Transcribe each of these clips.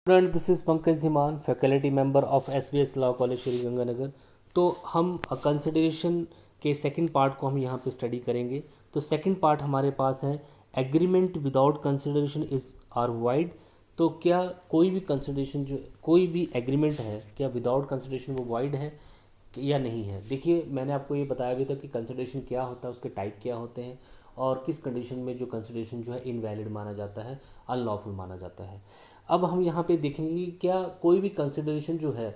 Student, this is Pankaj Dhiman, faculty member of SBS law college Shri Ganganagar. तो हम consideration के second part को हम यहाँ पे स्टडी करेंगे। तो सेकंड पार्ट हमारे पास है agreement without consideration is are void. तो क्या कोई भी कंसिडरेशन जो कोई भी एग्रीमेंट है, क्या विदाउट कंसिडरेशन वो वाइड है या नहीं है। देखिए, मैंने आपको ये बताया भी था कि कंसिडरेशन क्या होता है, उसके टाइप क्या होते हैं और किस कंडीशन में जो कंसिडरेशन जो है इनवैलिड माना जाता है, अनलॉफुल माना जाता है। अब हम यहाँ पे देखेंगे कि क्या कोई भी कंसिडरेशन जो है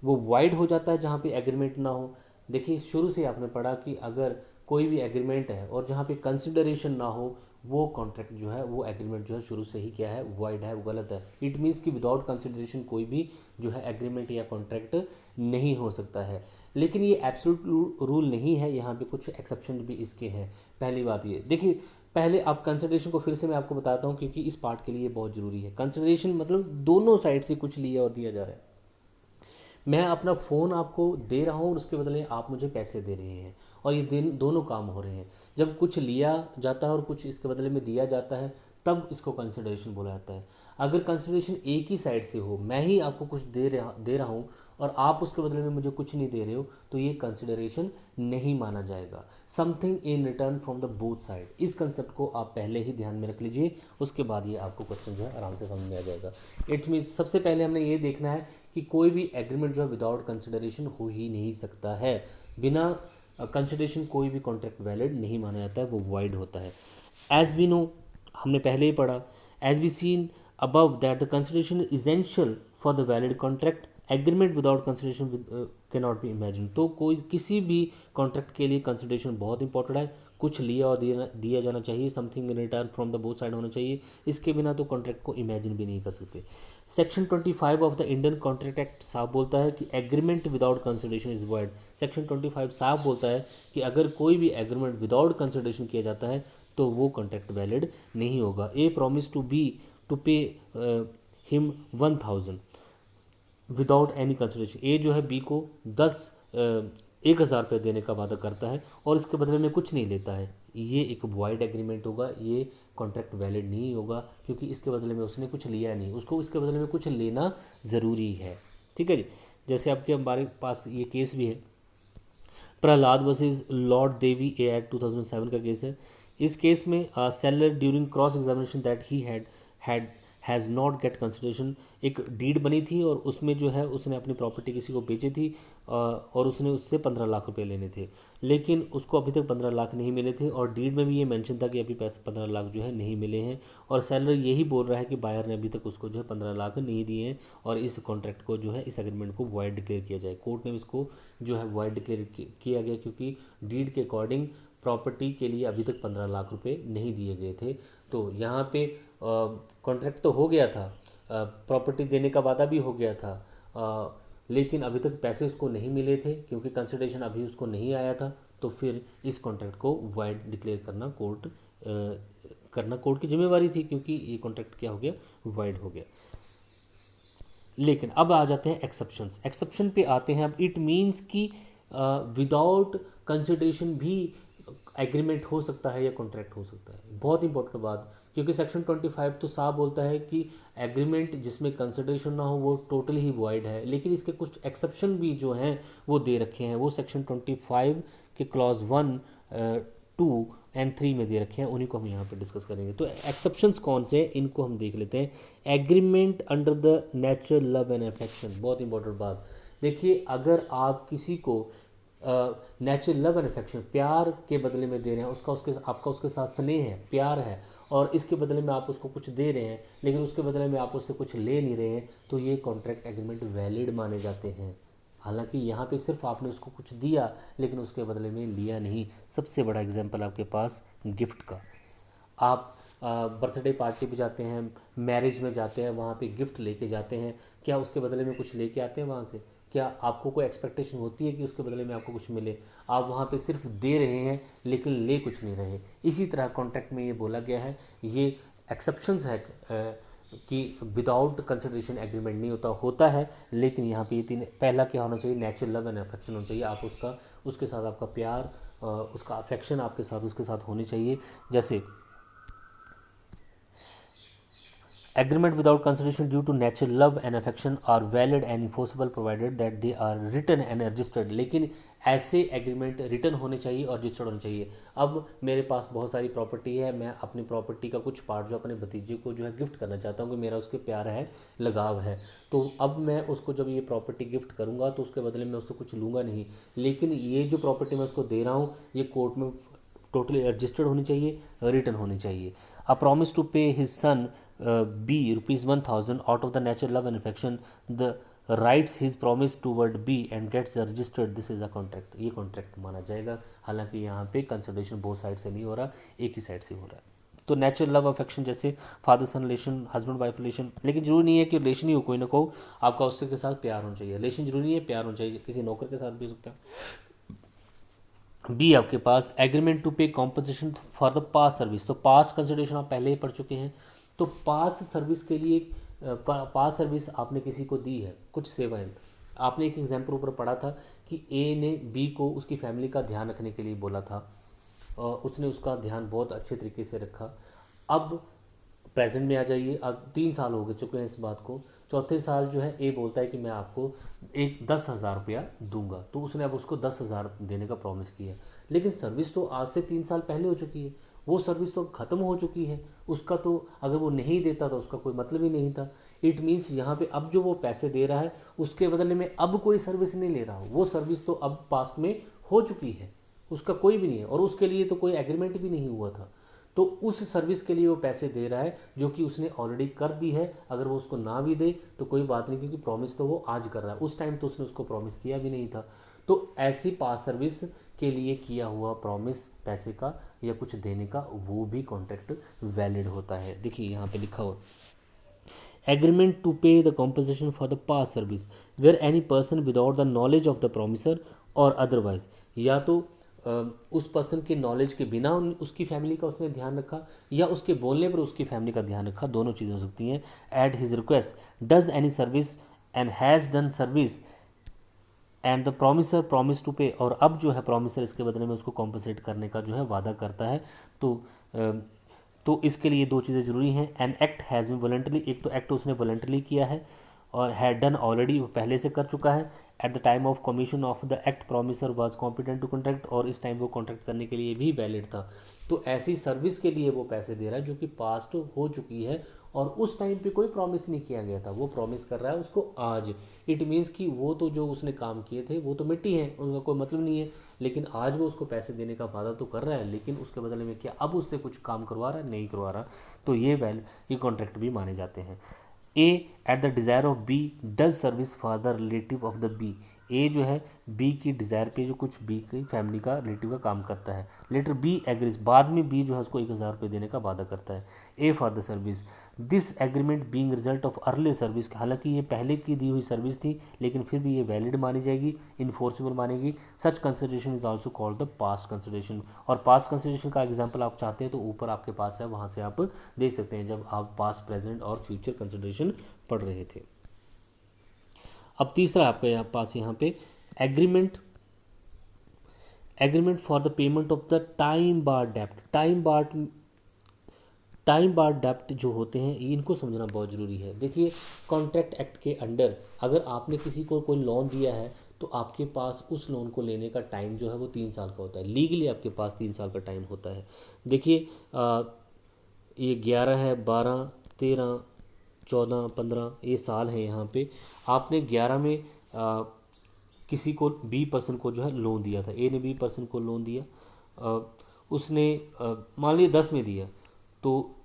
वो वाइड हो जाता है जहाँ पे एग्रीमेंट ना हो। देखिए, शुरू से आपने पढ़ा कि अगर कोई भी एग्रीमेंट है और जहाँ पे कंसिडरेशन ना हो, वो कॉन्ट्रैक्ट जो है, वो एग्रीमेंट जो है शुरू से ही क्या है, वाइड है, वो गलत है। इट मीन्स कि विदाउट कंसिडरेशन कोई भी जो है एग्रीमेंट या कॉन्ट्रैक्ट नहीं हो सकता है। लेकिन ये एब्सोल्यूट रूल नहीं है, यहाँ पे कुछ एक्सेप्शन भी इसके हैं। पहली बात ये देखिए, पहले आप कंसिडरेशन को फिर से मैं आपको बताता हूँ क्योंकि इस पार्ट के लिए बहुत ज़रूरी है। कंसिडरेशन मतलब दोनों साइड से कुछ लिया और दिया जा रहा है। मैं अपना फ़ोन आपको दे रहा हूँ और उसके बदले आप मुझे पैसे दे रहे हैं और ये दोनों काम हो रहे हैं। जब कुछ लिया जाता है और कुछ इसके बदले में दिया जाता है, तब इसको कंसिडरेशन बोला जाता है। अगर कंसिडरेशन एक ही साइड से हो, मैं ही आपको कुछ दे रहा हूँ और आप उसके बदले में मुझे कुछ नहीं दे रहे हो, तो ये कंसिडरेशन नहीं माना जाएगा। Something in return from the both side, इस कंसेप्ट को आप पहले ही ध्यान में रख लीजिए, उसके बाद ये आपको क्वेश्चन जो है आराम से समझ में आ जाएगा। इट मीन्स सबसे पहले हमने ये देखना है कि कोई भी एग्रीमेंट जो है विदाउट कंसिडरेशन हो ही नहीं सकता है। बिना कंसिडरेशन कोई भी कॉन्ट्रैक्ट वैलिड नहीं माना जाता है, वो वाइड होता है। एज वी नो, हमने पहले ही पढ़ा, as we seen above that the consideration is essential for the valid contract, agreement without consideration cannot be imagine. तो कोई किसी भी कॉन्ट्रैक्ट के लिए कंसिडरेशन बहुत इंपॉर्टेंट है। कुछ लिया और दिया जाना चाहिए, something in return from the both side होना चाहिए। इसके बिना तो कॉन्ट्रैक्ट को इमेजिन भी नहीं कर सकते। Section 25 of the Indian contract act साफ बोलता है कि agreement without consideration is void. Section 25 साफ बोलता है कि अगर कोई भी एग्रीमेंट विदाउट कंसिडरेशन किया जाता है तो वो कॉन्ट्रैक्ट वैलिड नहीं होगा। A promise to B to pay him 1000 without any consideration. A जो है बी को 1000 रुपये देने का वादा करता है और इसके बदले में कुछ नहीं लेता है। ये एक वॉइड एग्रीमेंट होगा, ये कॉन्ट्रैक्ट वैलिड नहीं होगा क्योंकि इसके बदले में उसने कुछ लिया नहीं, उसको इसके बदले में कुछ लेना ज़रूरी है। ठीक है जी। जैसे आपके हमारे पास ये केस भी है, प्रहलाद वर्सेस लॉर्ड देवी ए एक्ट 2007 का केस है। इस केस में seller during cross examination that he had has not gate consideration, एक डीड बनी थी और उसमें जो है उसने अपनी प्रॉपर्टी किसी को बेची थी और उसने उससे 15 लाख रुपए लेने थे, लेकिन उसको अभी तक 15 लाख नहीं मिले थे और डीड में भी ये मेंशन था कि अभी पैसे 15 लाख जो है नहीं मिले हैं और सेलर यही बोल रहा है कि बायर ने अभी तक उसको जो है 15 लाख नहीं दिए हैं और इस कॉन्ट्रैक्ट को जो है, इस एग्रीमेंट को वॉइड डिक्लेयर किया जाए। कोर्ट ने इसको जो है वॉइड डिक्लेयर किया गया क्योंकि डीड के अकॉर्डिंग प्रॉपर्टी के लिए अभी तक 15 लाख रुपए नहीं दिए गए थे। तो यहाँ पे कॉन्ट्रैक्ट तो हो गया था, प्रॉपर्टी देने का वादा भी हो गया था, लेकिन अभी तक पैसे उसको नहीं मिले थे क्योंकि कंसिडरेशन अभी उसको नहीं आया था। तो फिर इस कॉन्ट्रैक्ट को वाइड डिक्लेयर करना कोर्ट की जिम्मेवारी थी क्योंकि ये कॉन्ट्रैक्ट क्या हो गया, वाइड हो गया। लेकिन अब आ जाते हैं एक्सेप्शंस। एक्सेप्शन पे आते हैं अब। इट मीन्स कि विदाउट कंसिडरेशन भी एग्रीमेंट हो सकता है या कॉन्ट्रैक्ट हो सकता है। बहुत इंपॉर्टेंट बात, क्योंकि सेक्शन 25 तो साफ बोलता है कि एग्रीमेंट जिसमें कंसिडरेशन ना हो वो टोटली ही वॉइड है, लेकिन इसके कुछ एक्सेप्शन भी जो हैं वो दे रखे हैं। वो सेक्शन 25 के क्लॉज 1, 2 एंड 3 में दे रखे हैं, उन्हीं को हम यहाँ पे डिस्कस करेंगे। तो एक्सेप्शंस कौन से हैं इनको हम देख लेते हैं। Agreement under the natural love and affection, बहुत इंपॉर्टेंट बात। देखिए, अगर आप किसी को नेचुरल लव एंड अफेक्शन, प्यार के बदले में दे रहे हैं, आपका उसके साथ स्नेह है, प्यार है, और इसके बदले में आप उसको कुछ दे रहे हैं लेकिन उसके बदले में आप उससे कुछ ले नहीं रहे हैं, तो ये कॉन्ट्रैक्ट एग्रीमेंट वैलिड माने जाते हैं। हालांकि यहाँ पे सिर्फ आपने उसको कुछ दिया लेकिन उसके बदले में लिया नहीं। सबसे बड़ा एग्जांपल आपके पास गिफ्ट का। आप बर्थडे पार्टी पे जाते हैं, मैरिज में जाते हैं, वहाँ पे गिफ्ट लेके जाते हैं, क्या उसके बदले में कुछ लेके आते हैं वहाँ से? क्या आपको कोई एक्सपेक्टेशन होती है कि उसके बदले में आपको कुछ मिले? आप वहाँ पे सिर्फ दे रहे हैं लेकिन ले कुछ नहीं रहे। इसी तरह कॉन्ट्रैक्ट में ये बोला गया है, ये एक्सेप्शंस है कि विदाउट कंसिडरेशन एग्रीमेंट नहीं होता है, लेकिन यहाँ पे ये तीन, पहला क्या होना चाहिए, नेचुरल लव एंड अफेक्शन होना चाहिए। आप उसके साथ आपका प्यार, उसका अफेक्शन उसके साथ होनी चाहिए। जैसे agreement without consideration due to natural love and affection are valid and enforceable provided that they are written and registered. लेकिन ऐसे एग्रीमेंट रिटन होने चाहिए और रजिस्टर्ड होने चाहिए। अब मेरे पास बहुत सारी प्रॉपर्टी है, मैं अपनी प्रॉपर्टी का कुछ पार्ट जो अपने भतीजे को जो है गिफ्ट करना चाहता हूँ कि मेरा उसके प्यार है, लगाव है। तो अब मैं उसको जब ये प्रॉपर्टी गिफ्ट करूँगा तो उसके बदले में उससे कुछ लूँगा नहीं, लेकिन ये जो प्रॉपर्टी मैं उसको दे रहा हूँ ये कोर्ट में टोटली रजिस्टर्ड होनी चाहिए, रिटर्न होनी चाहिए। अ प्रॉमिस टू पे his son B ₹1000 out of the natural love and affection, the writes his promise toward B and gets registered, this is a contract। ये कॉन्ट्रैक्ट माना जाएगा। हालांकि यहाँ पे कंसिडरेशन बहुत साइड से नहीं हो रहा, एक ही साइड से हो रहा है। तो नेचुरल लव अफेक्शन जैसे फादर सन रिलेशन, हस्बैंड वाइफ रिलेशन, लेकिन जरूरी नहीं है कि रिलेशन ही हो, कोई ना कोई आपका उससे के साथ प्यार होना चाहिए। रिलेशन जरूरी नहीं है, प्यार होना चाहिए, किसी नौकर के साथ भी हो सकता है। बी आपके पास एग्रीमेंट टू पे compensation for the past service. तो पास कंसिडरेशन आप पहले ही पढ़ चुके हैं। तो पास सर्विस के लिए पास सर्विस आपने किसी को दी है, कुछ सेवाएं। आपने एक एग्जाम्पल ऊपर पढ़ा था कि ए ने बी को उसकी फैमिली का ध्यान रखने के लिए बोला था और उसने उसका ध्यान बहुत अच्छे तरीके से रखा। अब प्रेजेंट में आ जाइए, अब 3 साल हो गए चुके हैं इस बात को। चौथे साल जो है ए बोलता है कि मैं आपको एक 10,000 रुपया दूंगा, तो उसने अब उसको 10,000 देने का प्रॉमिस किया। लेकिन सर्विस तो आज से 3 साल पहले हो चुकी है, वो सर्विस तो ख़त्म हो चुकी है उसका, तो अगर वो नहीं देता तो उसका कोई मतलब ही नहीं था। इट मीन्स यहाँ पे अब जो वो पैसे दे रहा है उसके बदले में अब कोई सर्विस नहीं ले रहा हो, वो सर्विस तो अब पास्ट में हो चुकी है, उसका कोई भी नहीं है और उसके लिए तो कोई एग्रीमेंट भी नहीं हुआ था। तो उस सर्विस के लिए वो पैसे दे रहा है जो कि उसने ऑलरेडी कर दी है। अगर वो उसको ना भी दे तो कोई बात नहीं, क्योंकि प्रॉमिस तो वो आज कर रहा है, उस टाइम तो उसने उसको प्रॉमिस किया भी नहीं था। तो ऐसी पास सर्विस के लिए किया हुआ प्रॉमिस पैसे का या कुछ देने का, वो भी कॉन्ट्रैक्ट वैलिड होता है। देखिए यहाँ पे लिखा हुआ agreement to pay the compensation for the past service where any person without the knowledge of the promisor और अदरवाइज। या तो उस पर्सन के नॉलेज के बिना उसकी फैमिली का उसने ध्यान रखा या उसके बोलने पर उसकी फैमिली का ध्यान रखा, दोनों चीज़ें हो सकती हैं। At his request does any service and has done service and the promisor promise to pay. और अब जो है प्रॉमिसर इसके बदले में उसको कॉम्पनसेट करने का जो है वादा करता है। तो इसके लिए दो चीज़ें जरूरी हैं। An act has been voluntary, एक तो एक्ट उसने वॉलंटरी किया है और हैड डन ऑलरेडी, वो पहले से कर चुका है। At the time of commission of the act promisor was competent to contract, और इस टाइम वो कॉन्ट्रैक्ट करने के लिए भी वैलिड था। तो ऐसी सर्विस के लिए वो पैसे दे रहा है जो कि पास्ट हो चुकी है और उस टाइम पे कोई प्रॉमिस नहीं किया गया था, वो प्रॉमिस कर रहा है उसको आज। इट मीन्स कि वो तो जो उसने काम किए थे वो तो मिट्टी है, उनका कोई मतलब नहीं है, लेकिन आज वो उसको पैसे देने का वादा तो कर रहा है, लेकिन उसके बदले में क्या अब उससे कुछ काम करवा रहा है, नहीं करवा रहा। तो ये कॉन्ट्रैक्ट भी माने जाते हैं। A at the desire of B does service for the relative of the B. A जो है बी की डिज़ायर पे जो कुछ बी की फैमिली का रिलेटिव का काम करता है। लेटर बी एग्रीज, बाद में बी जो है उसको 1,000 रुपये देने का वादा करता है। A for the service this agreement being result of early service, हालांकि ये पहले की दी हुई सर्विस थी लेकिन फिर भी ये वैलिड मानी जाएगी, इन्फोर्सेबल मानेगी। Such consideration is also called the past consideration. और पास्ट कंसिडरेशन का एग्जाम्पल आप चाहते हैं तो ऊपर आपके पास है, वहाँ से आप देख सकते हैं जब आप पास्ट प्रेजेंट और फ्यूचर कंसिडरेशन पढ़ रहे थे। अब तीसरा आपका यहाँ पे agreement for the payment of the time बार डेप्ट। टाइम बार डेप्ट जो होते हैं इनको समझना बहुत ज़रूरी है। देखिए कॉन्ट्रैक्ट एक्ट के अंडर अगर आपने किसी को कोई लोन दिया है तो आपके पास उस लोन को लेने का टाइम जो है वो 3 साल का होता है, लीगली आपके पास 3 साल का टाइम होता है। देखिए ये 11 है, 12, 13, 14, 15 ये साल हैं यहाँ पे। आपने 11 में किसी को बी पर्सन को जो है लोन दिया था, ए ने बी पर्सन को लोन दिया, उसने मान लीजिए 10 में दिया तो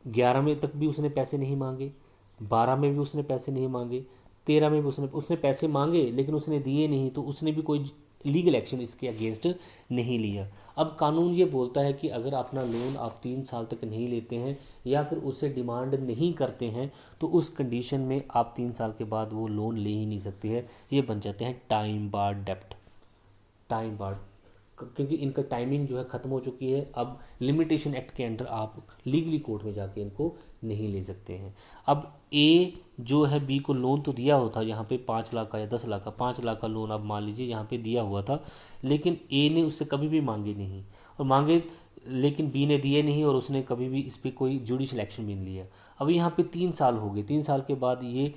11 में तक भी उसने पैसे नहीं मांगे, 12 में भी उसने पैसे नहीं मांगे, 13 में भी उसने पैसे मांगे लेकिन उसने दिए नहीं, तो उसने भी कोई लीगल एक्शन इसके अगेंस्ट नहीं लिया। अब कानून ये बोलता है कि अगर अपना लोन आप 3 साल तक नहीं लेते हैं या फिर उससे डिमांड नहीं करते हैं तो उस कंडीशन में आप 3 साल के बाद वो लोन ले ही नहीं सकते हैं। ये बन जाते हैं टाइम बार डेप्ट। टाइम बार क्योंकि इनका टाइमिंग जो है ख़त्म हो चुकी है, अब लिमिटेशन एक्ट के अंडर आप लीगली कोर्ट में जाके इनको नहीं ले सकते हैं। अब ए जो है बी को लोन तो दिया होता यहाँ पे 5 लाख का या 10 लाख का, 5 लाख का लोन आप मान लीजिए यहाँ पे दिया हुआ था, लेकिन ए ने उससे कभी भी मांगे नहीं और मांगे लेकिन बी ने दिए नहीं और उसने कभी भी इस पर कोई जुडिशल एक्शन भी नहीं लिया। अब यहाँ पे 3 साल हो गए, 3 साल के बाद ये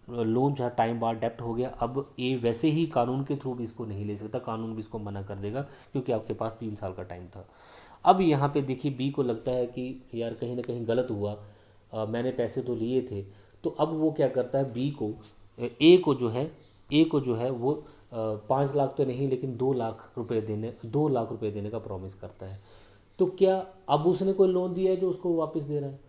लोन जहाँ टाइम बार डेप्ट हो गया, अब ए वैसे ही कानून के थ्रू भी इसको नहीं ले सकता, कानून भी इसको मना कर देगा क्योंकि आपके पास 3 साल का टाइम था। अब यहाँ पे देखिए बी को लगता है कि यार कहीं ना कहीं गलत हुआ, मैंने पैसे तो लिए थे। तो अब वो क्या करता है, बी को ए को जो है वो 5 लाख तो नहीं लेकिन 2 लाख रुपए देने का प्रॉमिस करता है। तो क्या अब उसने कोई लोन दिया है जो उसको वापस दे रहा है?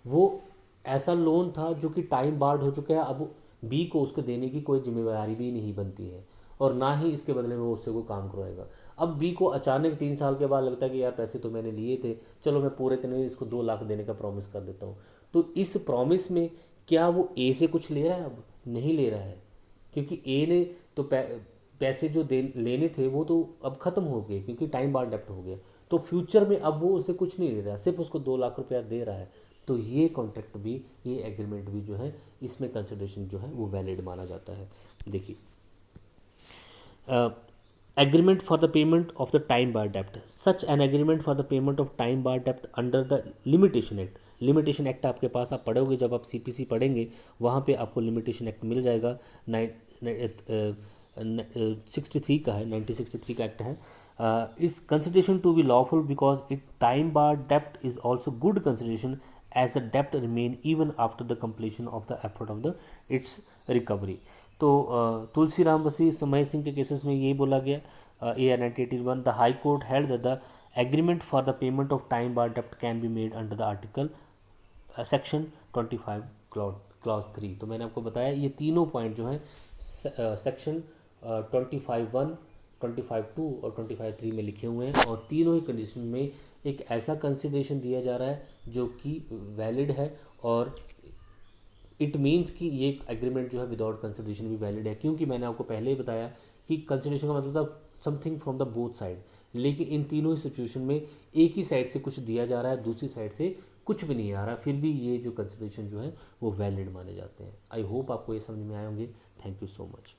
वो ऐसा लोन था जो कि टाइम बार्ड हो चुका है, अब बी को उसको देने की कोई जिम्मेदारी भी नहीं बनती है और ना ही इसके बदले में वो उससे कोई काम करवाएगा। अब बी को अचानक 3 साल के बाद लगता है कि यार पैसे तो मैंने लिए थे, चलो मैं पूरे दिन में इसको 2 लाख देने का प्रॉमिस कर देता हूँ। तो इस प्रॉमिस में क्या वो ए से कुछ ले रहा है? अब नहीं ले रहा है, क्योंकि ए ने तो पैसे जो दे लेने थे वो तो अब ख़त्म हो गए क्योंकि टाइम बार डेप्ट हो गया। तो फ्यूचर में अब वो उससे कुछ नहीं ले रहा, सिर्फ उसको 2 लाख रुपया दे रहा है। तो ये कॉन्ट्रैक्ट भी, ये एग्रीमेंट भी जो है, इसमें कंसिडरेशन जो है वो वैलिड माना जाता है। देखिए, agreement for the payment of the time bar debt, such an agreement for the payment of time bar debt under the limitation act, limitation act आपके पास आप पढ़ोगे, जब आप सीपीसी पढ़ेंगे वहाँ पे आपको लिमिटेशन एक्ट मिल जाएगा। 63 का है, 1963 का एक्ट है। इस consideration to be lawful because it time bar dept is also good consideration as a dept remain even after the completion of the effort of the it's recovery. तो तुलसीराम बसी समय सिंह के केसेस में यही बोला गया। AR 1981, the high court held that the agreement for the payment of time बार डेप्ट can be made under the article section 25 clause 3। तो मैंने आपको बताया ये तीनों पॉइंट जो हैं सेक्शन 25(1), 25(2) और 25(3) में लिखे हुए हैं और तीनों ही कंडीशन में एक ऐसा कंसिडरेशन दिया जा रहा है जो कि वैलिड है और इट मीन्स कि ये एग्रीमेंट जो है विदाउट कंसिडरेशन भी वैलिड है, क्योंकि मैंने आपको पहले ही बताया कि कंसिडरेशन का मतलब था something from the both side. लेकिन इन तीनों ही सिचुएशन में एक ही साइड से कुछ दिया जा रहा है, दूसरी साइड से कुछ भी नहीं आ रहा, फिर भी ये जो कंसिडरेशन जो है वो वैलिड माने जाते हैं। आई होप आपको ये समझ में आए होंगे। Thank you so much.